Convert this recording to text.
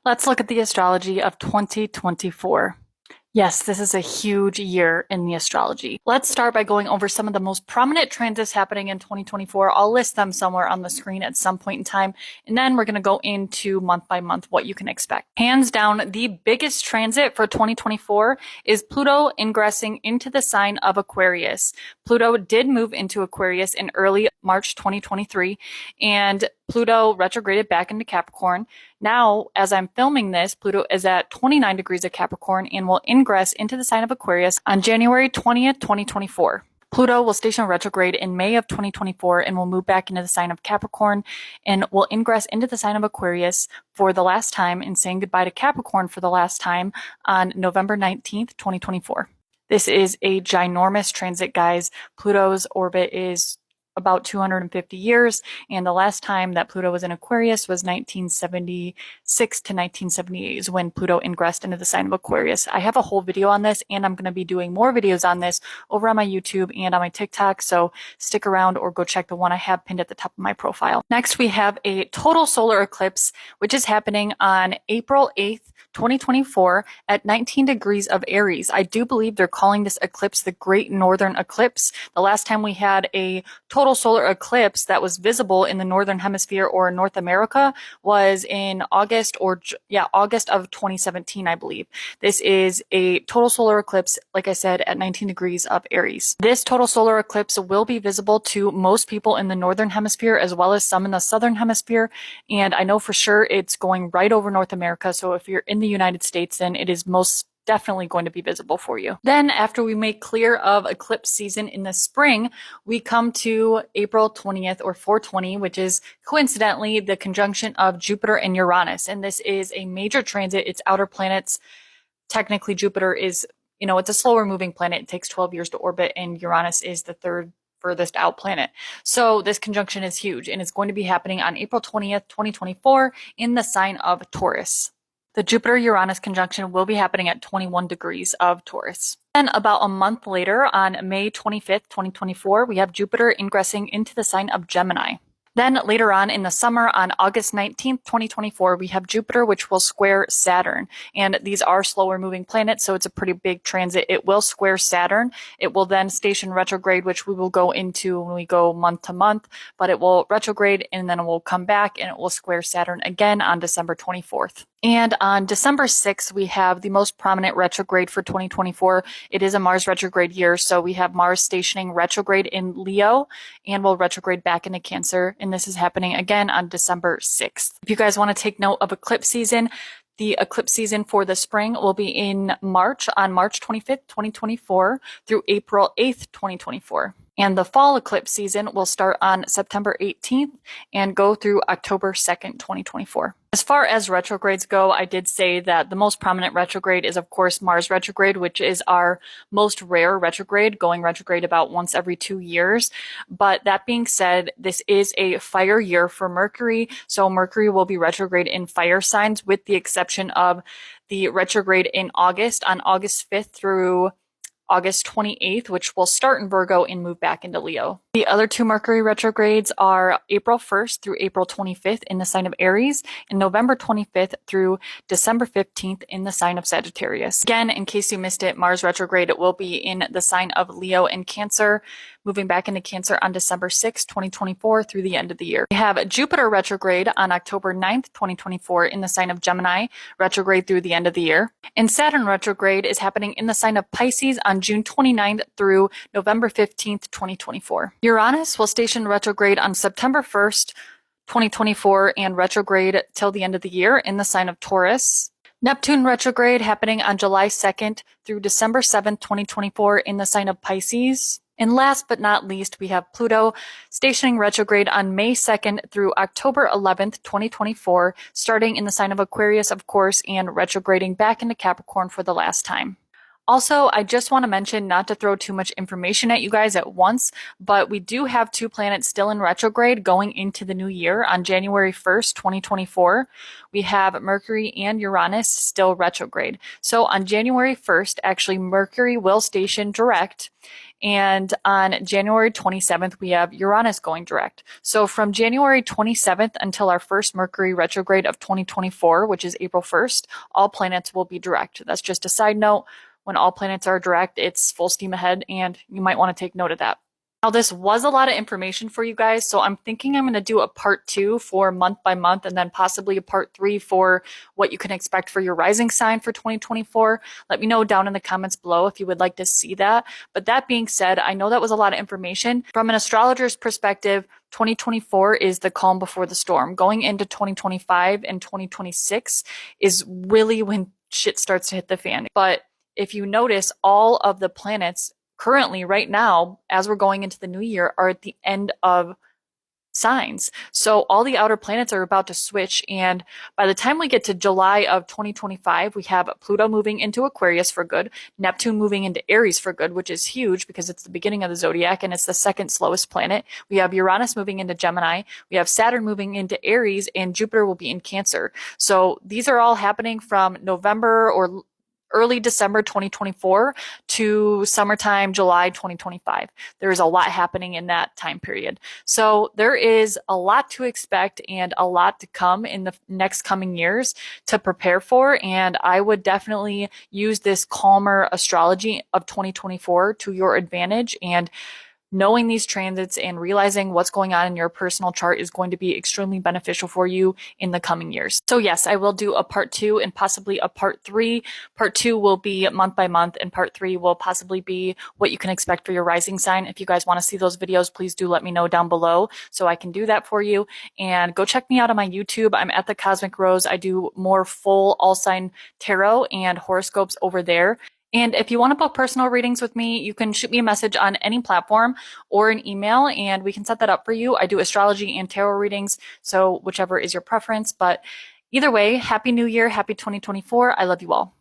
Let's look at the astrology of 2024. Yes, this is a huge year in the astrology. Let's start by going over some of the most prominent transits happening in 2024. I'll list them somewhere on the screen at some point in time, and then we're going to go into month by month what you can expect. Hands down, the biggest transit for 2024 is Pluto ingressing into the sign of Aquarius. Pluto did move into Aquarius in early March 2023, and Pluto retrograded back into Capricorn. Now, as I'm filming this, Pluto is at 29 degrees of Capricorn and will ingress into the sign of Aquarius on January 20th, 2024. Pluto will station retrograde in May of 2024 and will move back into the sign of Capricorn and will ingress into the sign of Aquarius for the last time and saying goodbye to Capricorn for the last time on November 19th, 2024. This is a ginormous transit, guys. Pluto's orbit is about 250 years, and the last time that Pluto was in Aquarius was 1976 to 1978 is when Pluto ingressed into the sign of Aquarius. I have a whole video on this, and I'm going to be doing more videos on this over on my YouTube and on my TikTok, so stick around or go check the one I have pinned at the top of my profile. Next, we have a total solar eclipse, which is happening on April 8th, 2024 at 19 degrees of Aries. I do believe they're calling this eclipse the Great Northern Eclipse. The last time we had a total solar eclipse that was visible in the Northern Hemisphere or North America was in August of 2017, I believe. This is a total solar eclipse, like I said, at 19 degrees of Aries. This total solar eclipse will be visible to most people in the Northern Hemisphere as well as some in the Southern Hemisphere. And I know for sure it's going right over North America. So if you're in the United States, then it is most definitely going to be visible for you. Then after we make clear of eclipse season in the spring, we come to April 20th or 420, which is coincidentally the conjunction of Jupiter and Uranus. And this is a major transit. It's outer planets. Technically, Jupiter is, it's a slower moving planet. It takes 12 years to orbit, and Uranus is the third furthest out planet. So this conjunction is huge, and it's going to be happening on April 20th, 2024 in the sign of Taurus. The Jupiter-Uranus conjunction will be happening at 21 degrees of Taurus. Then about a month later, on May 25th, 2024, we have Jupiter ingressing into the sign of Gemini. Then later on in the summer, on August 19th, 2024, we have Jupiter, which will square Saturn. And these are slower moving planets, so it's a pretty big transit. It will square Saturn. It will then station retrograde, which we will go into when we go month to month, but it will retrograde and then it will come back and it will square Saturn again on December 24th. And on December 6th, we have the most prominent retrograde for 2024. It is a Mars retrograde year, so we have Mars stationing retrograde in Leo and will retrograde back into Cancer. And this is happening again on December 6th. If you guys want to take note of eclipse season, the eclipse season for the spring will be in March, on March 25th, 2024 through April 8th, 2024. And the fall eclipse season will start on September 18th and go through October 2nd, 2024. As far as retrogrades go, I did say that the most prominent retrograde is, of course, Mars retrograde, which is our most rare retrograde, going retrograde about once every 2 years. But that being said, this is a fire year for Mercury. So Mercury will be retrograde in fire signs with the exception of the retrograde in August, on August 5th through August 28th, which will start in Virgo and move back into Leo. The other two Mercury retrogrades are April 1st through April 25th in the sign of Aries, and November 25th through December 15th in the sign of Sagittarius. Again, in case you missed it, Mars retrograde, it will be in the sign of Leo and Cancer, moving back into Cancer on December 6th, 2024 through the end of the year. We have Jupiter retrograde on October 9th, 2024 in the sign of Gemini, retrograde through the end of the year. And Saturn retrograde is happening in the sign of Pisces on June 29th through November 15th, 2024. Uranus will station retrograde on September 1st, 2024 and retrograde till the end of the year in the sign of Taurus. Neptune retrograde happening on July 2nd through December 7th, 2024 in the sign of Pisces. And last but not least, we have Pluto stationing retrograde on May 2nd through October 11th, 2024, starting in the sign of Aquarius, of course, and retrograding back into Capricorn for the last time. Also, I just want to mention, not to throw too much information at you guys at once, but we do have two planets still in retrograde going into the new year on January 1st, 2024. We have Mercury and Uranus still retrograde. So on January 1st, actually, Mercury will station direct. And on January 27th, we have Uranus going direct. So from January 27th until our first Mercury retrograde of 2024, which is April 1st, all planets will be direct. That's just a side note. When all planets are direct, it's full steam ahead, and you might want to take note of that. Now, this was a lot of information for you guys, so I'm thinking I'm going to do a part 2 for month by month, and then possibly a part 3 for what you can expect for your rising sign for 2024. Let me know down in the comments below if you would like to see that. But that being said, I know that was a lot of information. From an astrologer's perspective, 2024 is the calm before the storm. Going into 2025 and 2026 is really when shit starts to hit the fan. But if you notice, all of the planets currently right now, as we're going into the new year, are at the end of signs. So all the outer planets are about to switch. And by the time we get to July of 2025, we have Pluto moving into Aquarius for good, Neptune moving into Aries for good, which is huge because it's the beginning of the zodiac and it's the second slowest planet. We have Uranus moving into Gemini. We have Saturn moving into Aries, and Jupiter will be in Cancer. So these are all happening from November or early December 2024 to summertime, July 2025. There is a lot happening in that time period. So there is a lot to expect and a lot to come in the next coming years to prepare for. And I would definitely use this calmer astrology of 2024 to your advantage. And knowing these transits and realizing what's going on in your personal chart is going to be extremely beneficial for you in the coming years. So yes, I will do a part 2 and possibly a part 3. Part 2 will be month by month, and part 3 will possibly be what you can expect for your rising sign. If you guys want to see those videos, please do let me know down below so I can do that for you. And go check me out on my YouTube. I'm at the Cosmic Rose. I do more full all sign tarot and horoscopes over there. And if you want to book personal readings with me, you can shoot me a message on any platform or an email, and we can set that up for you. I do astrology and tarot readings, so whichever is your preference. But either way, Happy New Year, happy 2024. I love you all.